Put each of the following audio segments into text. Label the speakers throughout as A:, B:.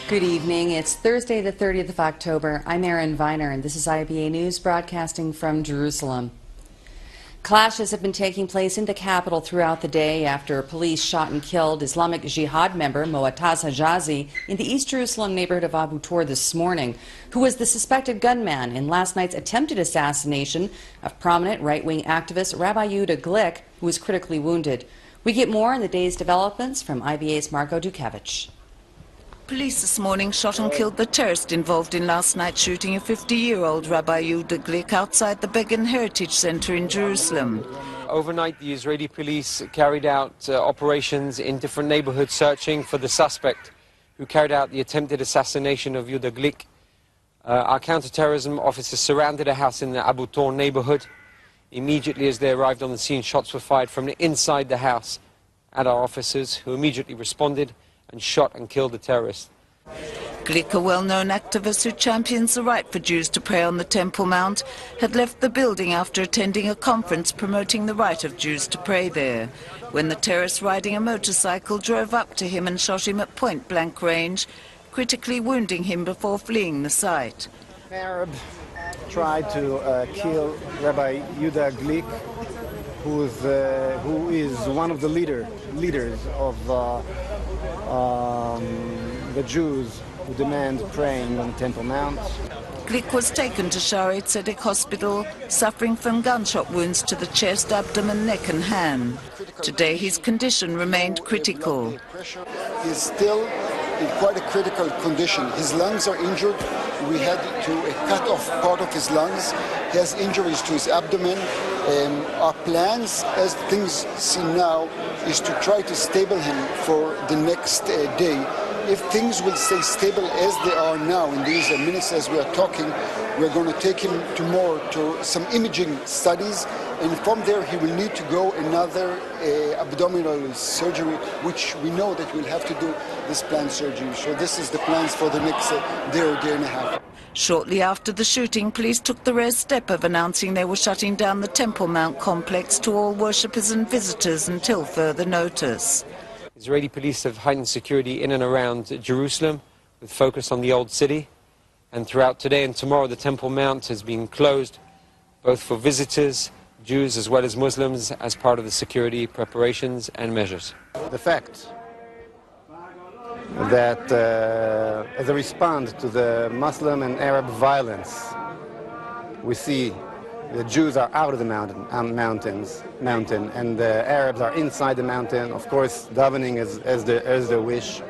A: Good evening. It's Thursday, the 30th of October. I'm Erin Viner, and this is IBA News broadcasting from Jerusalem. Clashes have been taking place in the capital throughout the day after police shot and killed Islamic Jihad member Mu'taz Hijazi in the East Jerusalem neighborhood of Abu Tor this morning, who was the suspected gunman in last night's attempted assassination of prominent right-wing activist Rabbi Yehuda Glick, who was critically wounded. We get more on the day's developments from IBA's Marco Dukevich.
B: Police this morning shot and killed the terrorist involved in last night's shooting of 50-year-old Rabbi Yehuda Glick outside the Begin Heritage Center in Jerusalem.
C: Overnight, the Israeli police carried out operations in different neighborhoods searching for the suspect who carried out the attempted assassination of Yehuda Glick. Our counterterrorism officers surrounded a house in the Abu Tor neighborhood. Immediately as they arrived on the scene, shots were fired from inside the house at our officers, who immediately responded and shot and killed the terrorist.
B: Glick, a well-known activist who champions the right for Jews to pray on the Temple Mount, had left the building after attending a conference promoting the right of Jews to pray there, when the terrorist riding a motorcycle drove up to him and shot him at point-blank range, critically wounding him before fleeing the site.
D: An Arab tried to kill Rabbi Yehuda Glick, who is one of the leaders of the Jews who demand praying on the Temple Mount.
B: Glick was taken to Shaarei Tzedek Hospital, suffering from gunshot wounds to the chest, abdomen, neck and hand. Today his condition remained critical.
E: He is still in quite a critical condition. His lungs are injured. We had to cut off part of his lungs. He has injuries to his abdomen. Our plans, as things seem now, is to try to stable him for the next day. If things will stay stable as they are now in these minutes as we are talking, we're going to take him to some imaging studies, and from there he will need to go another abdominal surgery, which we know that we'll have to do this planned surgery. So this is the plans for the next day or day and a half.
B: Shortly after the shooting, police took the rare step of announcing they were shutting down the Temple Mount complex to all worshippers and visitors until further notice.
C: Israeli police have heightened security in and around Jerusalem with focus on the Old City. And throughout today and tomorrow, the Temple Mount has been closed, both for visitors, Jews as well as Muslims, as part of the security preparations and measures.
D: The fact that as a response to the Muslim and Arab violence, we see the Jews are out of the mountain, and the Arabs are inside the mountain. Of course, davening as their wish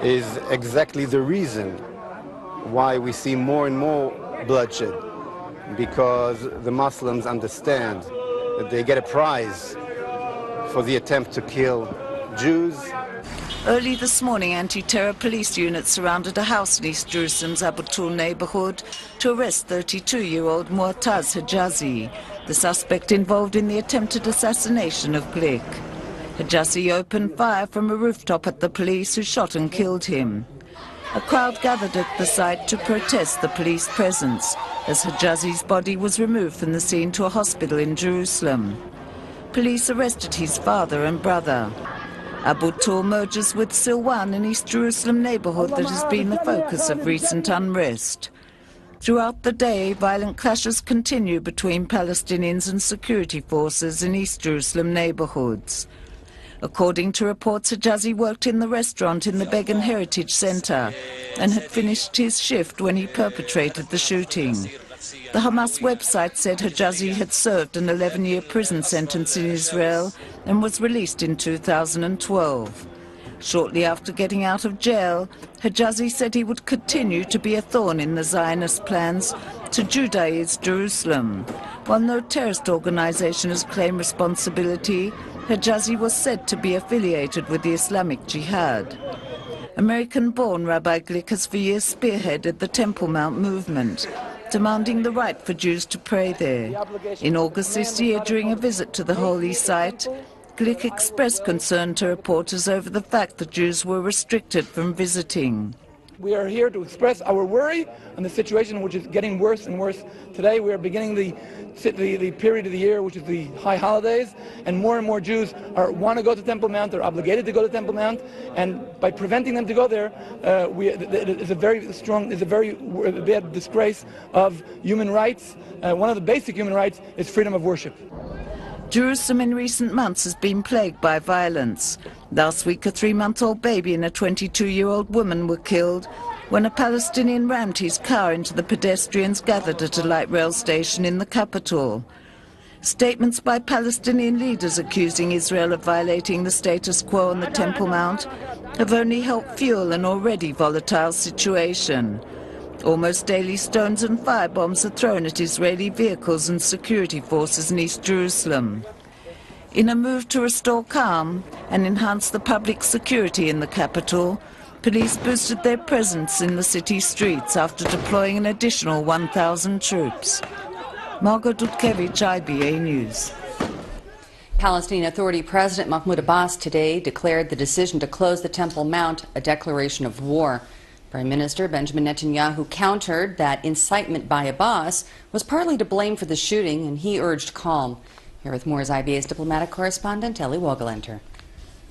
D: is exactly the reason why we see more and more bloodshed, because the Muslims understand that they get a prize for the attempt to kill Jews.
B: Early this morning, anti-terror police units surrounded a house in East Jerusalem's Abu Tor neighborhood to arrest 32-year-old Mu'taz Hijazi, the suspect involved in the attempted assassination of Glick. Hijazi opened fire from a rooftop at the police, who shot and killed him. A crowd gathered at the site to protest the police presence, as Hijazi's body was removed from the scene to a hospital in Jerusalem. Police arrested his father and brother. Abu Tor merges with Silwan, an East Jerusalem neighborhood that has been the focus of recent unrest. Throughout the day, violent clashes continue between Palestinians and security forces in East Jerusalem neighborhoods. According to reports, Hijazi worked in the restaurant in the Begin Heritage Center and had finished his shift when he perpetrated the shooting. The Hamas website said Hijazi had served an 11-year prison sentence in Israel and was released in 2012. Shortly after getting out of jail, Hijazi said he would continue to be a thorn in the Zionist plans to Judaize Jerusalem. While no terrorist organization has claimed responsibility, Hijazi was said to be affiliated with the Islamic Jihad. American-born Rabbi Glick has for years spearheaded the Temple Mount movement, demanding the right for Jews to pray there. In August this year, during a visit to the holy site, Glick expressed concern to reporters over the fact that Jews were restricted from visiting.
F: We are here to express our worry on the situation, which is getting worse and worse. Today we are beginning the period of the year, which is the high holidays, and more Jews want to go to Temple Mount. They're obligated to go to Temple Mount, and by preventing them to go there, it is a very bad disgrace of human rights. One of the basic human rights is freedom of worship.
B: Jerusalem in recent months has been plagued by violence. Last week, a 3-month-old baby and a 22-year-old woman were killed when a Palestinian rammed his car into the pedestrians gathered at a light rail station in the capital. Statements by Palestinian leaders accusing Israel of violating the status quo on the Temple Mount have only helped fuel an already volatile situation. Almost daily stones and firebombs are thrown at Israeli vehicles and security forces in East Jerusalem. In a move to restore calm and enhance the public security in the capital, police boosted their presence in the city streets after deploying an additional 1,000 troops. Margot Dudkevich, IBA News.
A: Palestinian Authority President Mahmoud Abbas today declared the decision to close the Temple Mount a declaration of war. Prime Minister Benjamin Netanyahu countered that incitement by Abbas was partly to blame for the shooting, and he urged calm. Here with more is IBA's diplomatic correspondent, Eli Wogelenter.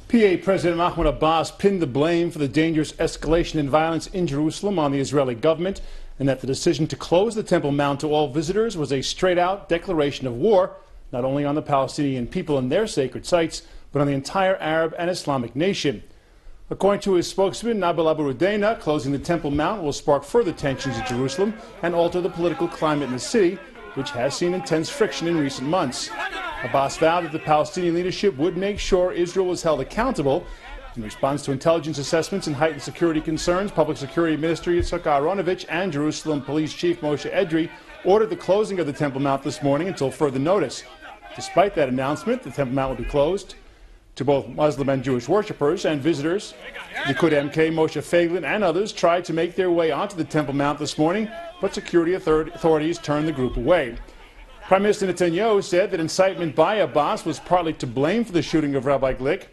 G: PA President Mahmoud Abbas pinned the blame for the dangerous escalation in violence in Jerusalem on the Israeli government, and that the decision to close the Temple Mount to all visitors was a straight-out declaration of war, not only on the Palestinian people and their sacred sites, but on the entire Arab and Islamic nation. According to his spokesman, Nabil Abu Rudaina, closing the Temple Mount will spark further tensions in Jerusalem and alter the political climate in the city, which has seen intense friction in recent months. Abbas vowed that the Palestinian leadership would make sure Israel was held accountable. In response to intelligence assessments and heightened security concerns, Public Security Minister Yitzhak Aharonovich and Jerusalem Police Chief Moshe Edrei ordered the closing of the Temple Mount this morning until further notice. Despite that announcement, the Temple Mount will be closed to both Muslim and Jewish worshippers and visitors. Likud MK Moshe Feiglin and others tried to make their way onto the Temple Mount this morning, but security authorities turned the group away. Prime Minister Netanyahu said that incitement by Abbas was partly to blame for the shooting of Rabbi Glick.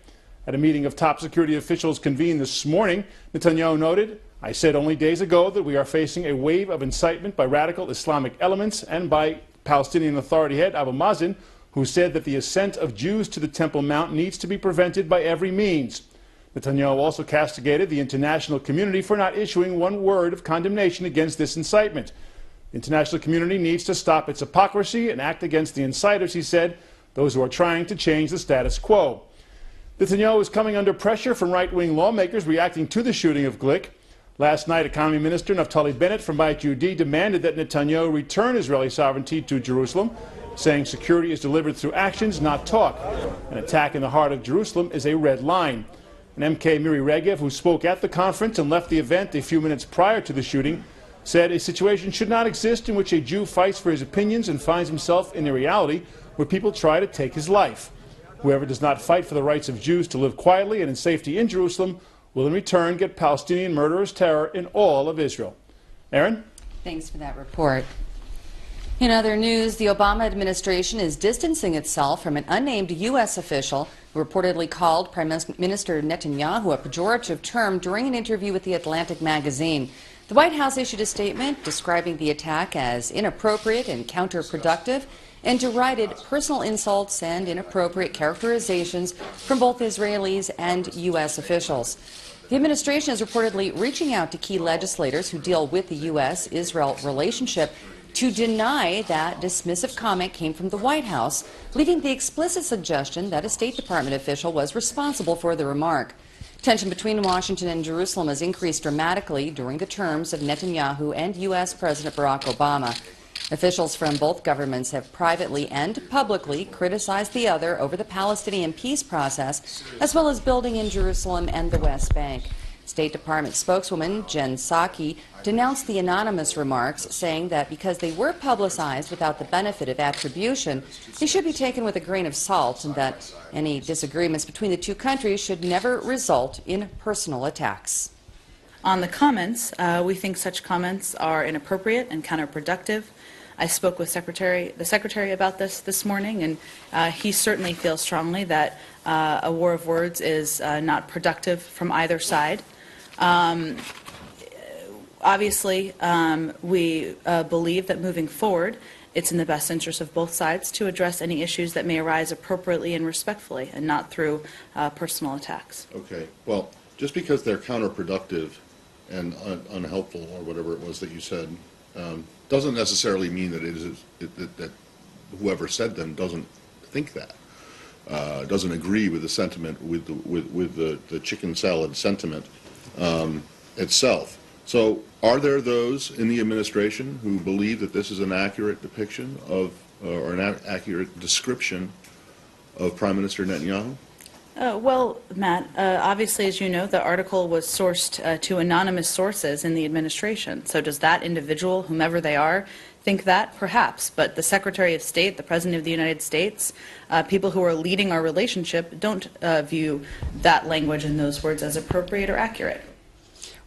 G: At a meeting of top security officials convened this morning, Netanyahu noted, "I said only days ago that we are facing a wave of incitement by radical Islamic elements and by Palestinian Authority head Abu Mazen, who said that the ascent of Jews to the Temple Mount needs to be prevented by every means." Netanyahu also castigated the international community for not issuing one word of condemnation against this incitement. The international community needs to stop its hypocrisy and act against the inciters, he said, those who are trying to change the status quo. Netanyahu is coming under pressure from right-wing lawmakers reacting to the shooting of Glick. Last night, Economy Minister Naftali Bennett from Bayit Yehudi demanded that Netanyahu return Israeli sovereignty to Jerusalem, saying security is delivered through actions, not talk. An attack in the heart of Jerusalem is a red line. And MK Miri Regev, who spoke at the conference and left the event a few minutes prior to the shooting, said a situation should not exist in which a Jew fights for his opinions and finds himself in a reality where people try to take his life. Whoever does not fight for the rights of Jews to live quietly and in safety in Jerusalem will in return get Palestinian murderous terror in all of Israel. Aaron?
A: Thanks for that report. In other news, the Obama administration is distancing itself from an unnamed U.S. official who reportedly called Prime Minister Netanyahu a pejorative term during an interview with The Atlantic magazine. The White House issued a statement describing the attack as inappropriate and counterproductive and derided personal insults and inappropriate characterizations from both Israelis and U.S. officials. The administration is reportedly reaching out to key legislators who deal with the U.S.-Israel relationship to deny that dismissive comment came from the White House, leaving the explicit suggestion that a State Department official was responsible for the remark. Tension between Washington and Jerusalem has increased dramatically during the terms of Netanyahu and U.S. President Barack Obama. Officials from both governments have privately and publicly criticized the other over the Palestinian peace process, as well as building in Jerusalem and the West Bank. State Department spokeswoman Jen Psaki denounced the anonymous remarks, saying that because they were publicized without the benefit of attribution, they should be taken with a grain of salt, and that any disagreements between the two countries should never result in personal attacks.
H: On the comments, we think such comments are inappropriate and counterproductive. I spoke with the Secretary about this morning, and he certainly feels strongly that a war of words is not productive from either side. Obviously, we believe that moving forward, it's in the best interest of both sides to address any issues that may arise appropriately and respectfully, and not through personal attacks.
I: Okay. Well, just because they're counterproductive and unhelpful, or whatever it was that you said, doesn't necessarily mean that that whoever said them doesn't think that, doesn't agree with the sentiment, with the chicken salad sentiment itself. So, are there those in the administration who believe that this is an accurate depiction of, or an accurate description of Prime Minister Netanyahu?
H: Well, Matt, obviously, as you know, the article was sourced to anonymous sources in the administration. So does that individual, whomever they are, think that? Perhaps. But the Secretary of State, the President of the United States, people who are leading our relationship don't view that language and those words as appropriate or accurate.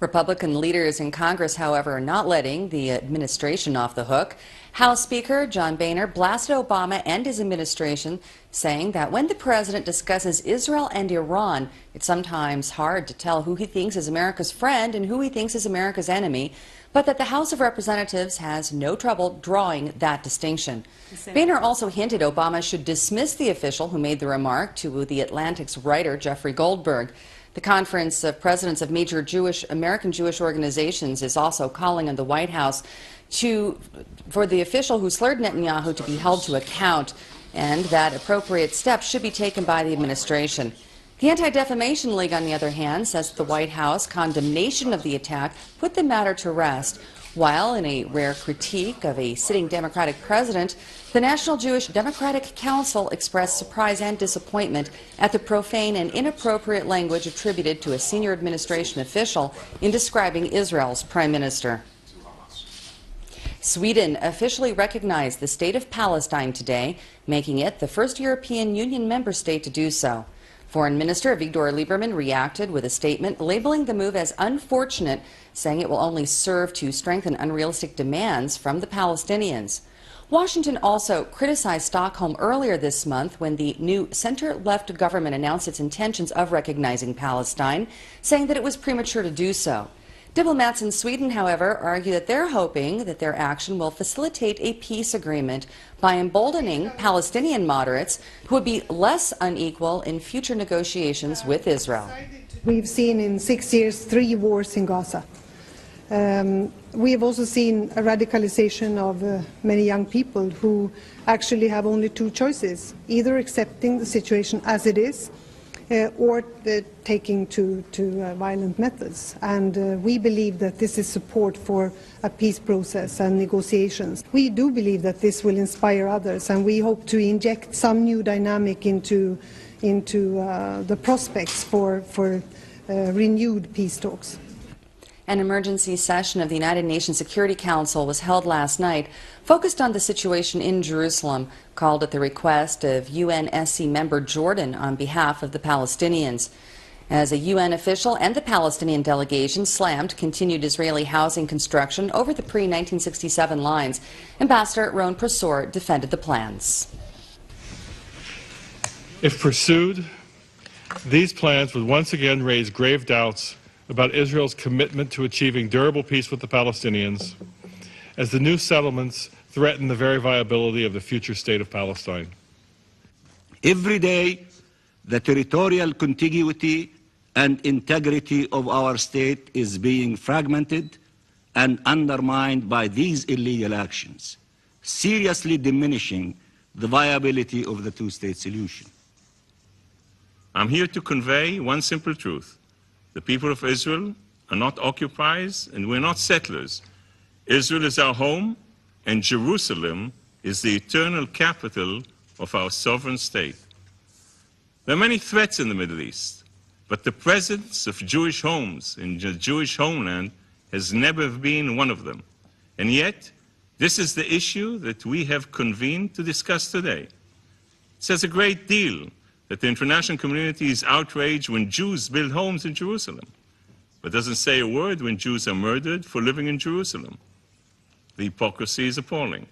A: Republican leaders in Congress, however, are not letting the administration off the hook. House Speaker John Boehner blasted Obama and his administration, saying that when the president discusses Israel and Iran, it's sometimes hard to tell who he thinks is America's friend and who he thinks is America's enemy, but that the House of Representatives has no trouble drawing that distinction. Boehner also hinted Obama should dismiss the official who made the remark to The Atlantic's writer Jeffrey Goldberg. The Conference of Presidents of Major American Jewish Organizations is also calling on the White House for the official who slurred Netanyahu to be held to account, and that appropriate steps should be taken by the administration. The Anti-Defamation League, on the other hand, says the White House condemnation of the attack put the matter to rest, while in a rare critique of a sitting Democratic president, the National Jewish Democratic Council expressed surprise and disappointment at the profane and inappropriate language attributed to a senior administration official in describing Israel's prime minister. Sweden officially recognized the state of Palestine today, making it the first European Union member state to do so. Foreign Minister Avigdor Lieberman reacted with a statement labeling the move as unfortunate, saying it will only serve to strengthen unrealistic demands from the Palestinians. Washington also criticized Stockholm earlier this month when the new center-left government announced its intentions of recognizing Palestine, saying that it was premature to do so. Diplomats in Sweden, however, argue that they're hoping that their action will facilitate a peace agreement by emboldening Palestinian moderates who would be less unequal in future negotiations with Israel.
J: We've seen in 6 years 3 wars in Gaza. We have also seen a radicalization of many young people who actually have only 2 choices, either accepting the situation as it is or taking to violent methods. And we believe that this is support for a peace process and negotiations. We do believe that this will inspire others, and we hope to inject some new dynamic into the prospects for renewed peace talks.
A: An emergency session of the United Nations Security Council was held last night, focused on the situation in Jerusalem, called at the request of UNSC member Jordan on behalf of the Palestinians. As a UN official and the Palestinian delegation slammed continued Israeli housing construction over the pre-1967 lines, Ambassador Ron Prosor defended the plans.
K: If pursued, these plans would once again raise grave doubts about Israel's commitment to achieving durable peace with the Palestinians, as the new settlements threaten the very viability of the future state of Palestine.
L: Every day, the territorial contiguity and integrity of our state is being fragmented and undermined by these illegal actions, seriously diminishing the viability of the two-state solution.
M: I'm here to convey one simple truth. The people of Israel are not occupiers and we're not settlers. Israel is our home, and Jerusalem is the eternal capital of our sovereign state. There are many threats in the Middle East, but the presence of Jewish homes in the Jewish homeland has never been one of them. And yet, this is the issue that we have convened to discuss today. It says a great deal that the international community is outraged when Jews build homes in Jerusalem, but doesn't say a word when Jews are murdered for living in Jerusalem. The hypocrisy is appalling.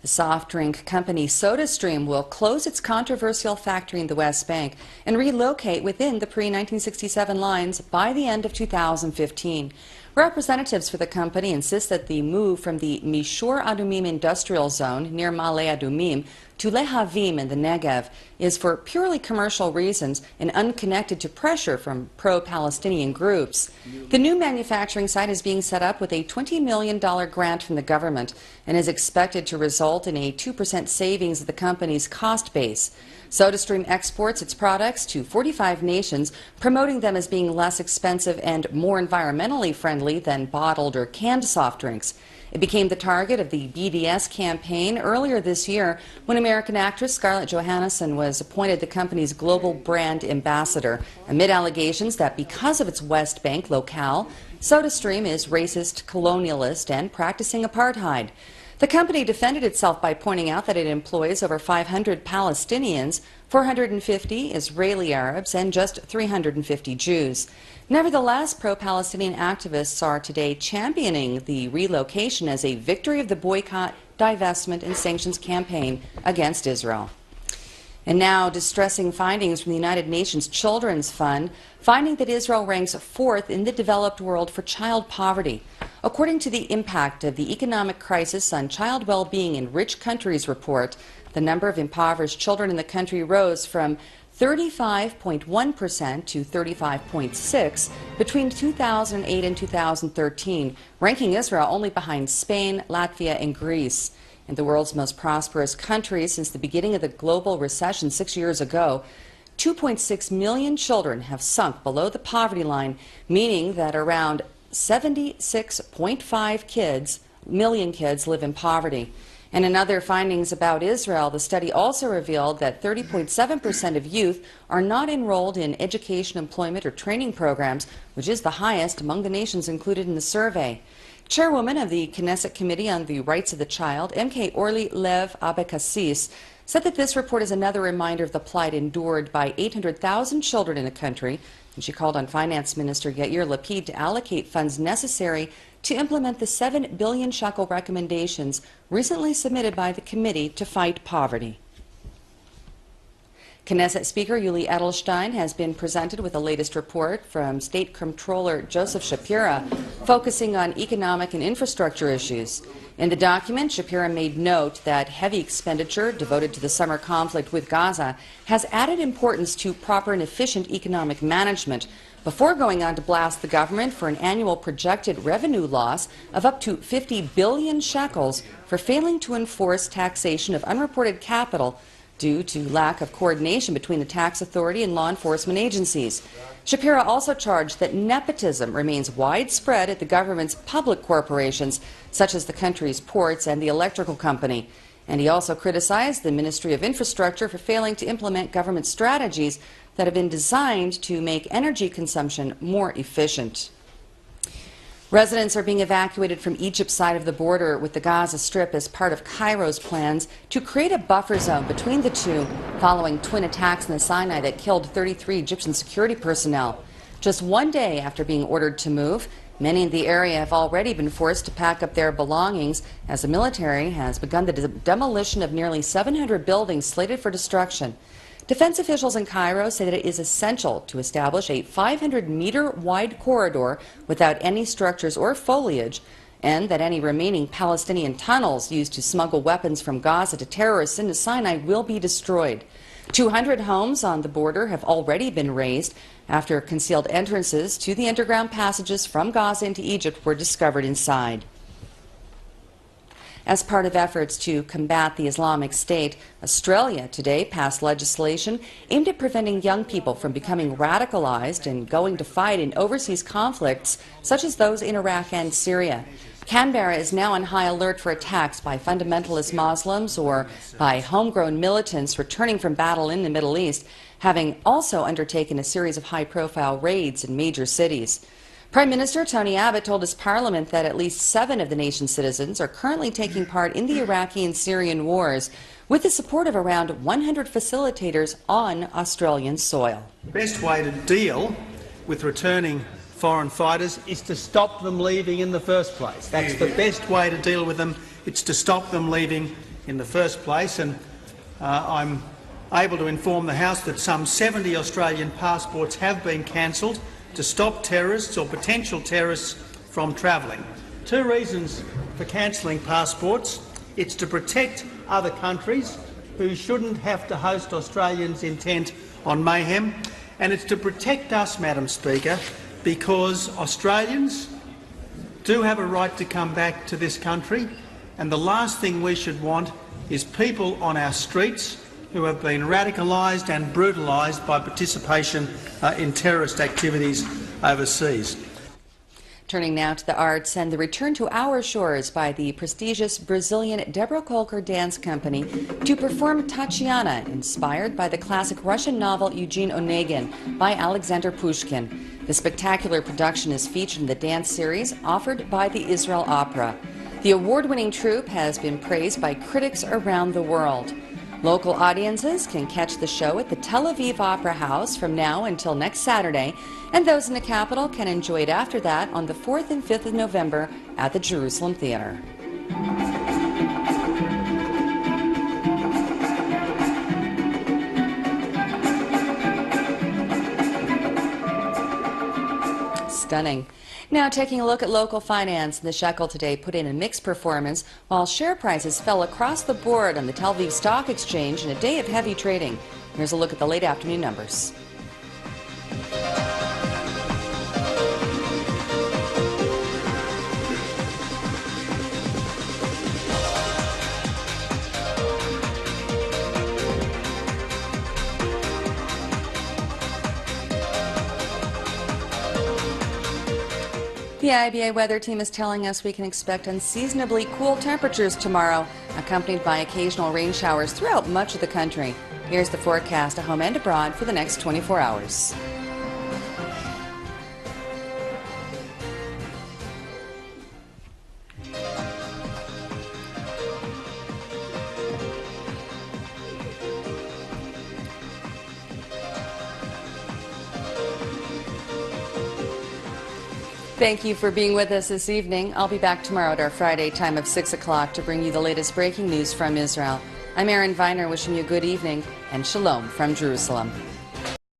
A: The soft drink company SodaStream will close its controversial factory in the West Bank and relocate within the pre-1967 lines by the end of 2015. Representatives for the company insist that the move from the Mishor Adumim industrial zone near Ma'ale Adumim to Lehavim in the Negev is for purely commercial reasons and unconnected to pressure from pro-Palestinian groups. The new manufacturing site is being set up with a $20 million grant from the government and is expected to result in a 2% savings of the company's cost base. SodaStream exports its products to 45 nations, promoting them as being less expensive and more environmentally friendly than bottled or canned soft drinks. It became the target of the BDS campaign earlier this year when American actress Scarlett Johansson was appointed the company's global brand ambassador, amid allegations that because of its West Bank locale, SodaStream is racist, colonialist, and practicing apartheid. The company defended itself by pointing out that it employs over 500 Palestinians, 450 Israeli Arabs, and just 350 Jews. Nevertheless, pro-Palestinian activists are today championing the relocation as a victory of the boycott, divestment, and sanctions campaign against Israel. And now, distressing findings from the United Nations Children's Fund, finding that Israel ranks 4th in the developed world for child poverty. According to the Impact of the Economic Crisis on Child Well-Being in Rich Countries report, the number of impoverished children in the country rose from 35.1% to 35.6% between 2008 and 2013, ranking Israel only behind Spain, Latvia, and Greece. In the world's most prosperous country since the beginning of the global recession 6 years ago, 2.6 million children have sunk below the poverty line, meaning that around 76.5 million kids live in poverty. And in other findings about Israel, the study also revealed that 30.7% of youth are not enrolled in education, employment, or training programs, which is the highest among the nations included in the survey. Chairwoman of the Knesset Committee on the Rights of the Child, MK Orly Lev Abekassis, said that this report is another reminder of the plight endured by 800,000 children in the country, and she called on Finance Minister Yair Lapid to allocate funds necessary to implement the 7 billion shekel recommendations recently submitted by the committee to fight poverty. Knesset Speaker Yuli Edelstein has been presented with the latest report from State Comptroller Joseph Shapira, focusing on economic and infrastructure issues. In the document, Shapira made note that heavy expenditure devoted to the summer conflict with Gaza has added importance to proper and efficient economic management, before going on to blast the government for an annual projected revenue loss of up to 50 billion shekels for failing to enforce taxation of unreported capital due to lack of coordination between the tax authority and law enforcement agencies. Shapira also charged that nepotism remains widespread at the government's public corporations, such as the country's ports and the electrical company. And he also criticized the Ministry of Infrastructure for failing to implement government strategies that have been designed to make energy consumption more efficient. Residents are being evacuated from Egypt's side of the border with the Gaza Strip as part of Cairo's plans to create a buffer zone between the two following twin attacks in the Sinai that killed 33 Egyptian security personnel. Just one day after being ordered to move, many in the area have already been forced to pack up their belongings as the military has begun the demolition of nearly 700 buildings slated for destruction. Defense officials in Cairo say that it is essential to establish a 500-meter-wide corridor without any structures or foliage, and that any remaining Palestinian tunnels used to smuggle weapons from Gaza to terrorists into Sinai will be destroyed. 200 homes on the border have already been razed after concealed entrances to the underground passages from Gaza into Egypt were discovered inside. As part of efforts to combat the Islamic State, Australia today passed legislation aimed at preventing young people from becoming radicalized and going to fight in overseas conflicts such as those in Iraq and Syria. Canberra is now on high alert for attacks by fundamentalist Muslims or by homegrown militants returning from battle in the Middle East, having also undertaken a series of high-profile raids in major cities. Prime Minister Tony Abbott told his parliament that at least 7 of the nation's citizens are currently taking part in the Iraqi and Syrian wars, with the support of around 100 facilitators on Australian soil.
N: The best way to deal with returning foreign fighters is to stop them leaving in the first place. That's the best way to deal with them. It's to stop them leaving in the first place. And I'm able to inform the House that some 70 Australian passports have been cancelled to stop terrorists or potential terrorists from travelling. Two reasons for cancelling passports. It's to protect other countries who shouldn't have to host Australians intent on mayhem, and it's to protect us, Madam Speaker, because Australians do have a right to come back to this country, and the last thing we should want is people on our streets who have been radicalised and brutalised by participation in terrorist activities overseas.
A: Turning now to the arts and the return to our shores by the prestigious Brazilian Deborah Kolker Dance Company to perform Tatiana, inspired by the classic Russian novel Eugene Onegin by Alexander Pushkin. The spectacular production is featured in the dance series offered by the Israel Opera. The award-winning troupe has been praised by critics around the world. Local audiences can catch the show at the Tel Aviv Opera House from now until next Saturday, and those in the capital can enjoy it after that on the 4th and 5th of November at the Jerusalem Theatre. Stunning. Now taking a look at local finance, the shekel today put in a mixed performance while share prices fell across the board on the Tel Aviv Stock Exchange in a day of heavy trading. Here's a look at the late afternoon numbers. The IBA weather team is telling us we can expect unseasonably cool temperatures tomorrow, accompanied by occasional rain showers throughout much of the country. Here's the forecast at home and abroad for the next 24 hours. Thank you for being with us this evening. I'll be back tomorrow at our Friday time of 6 o'clock to bring you the latest breaking news from Israel. I'm Erin Viner wishing you a good evening and shalom from Jerusalem.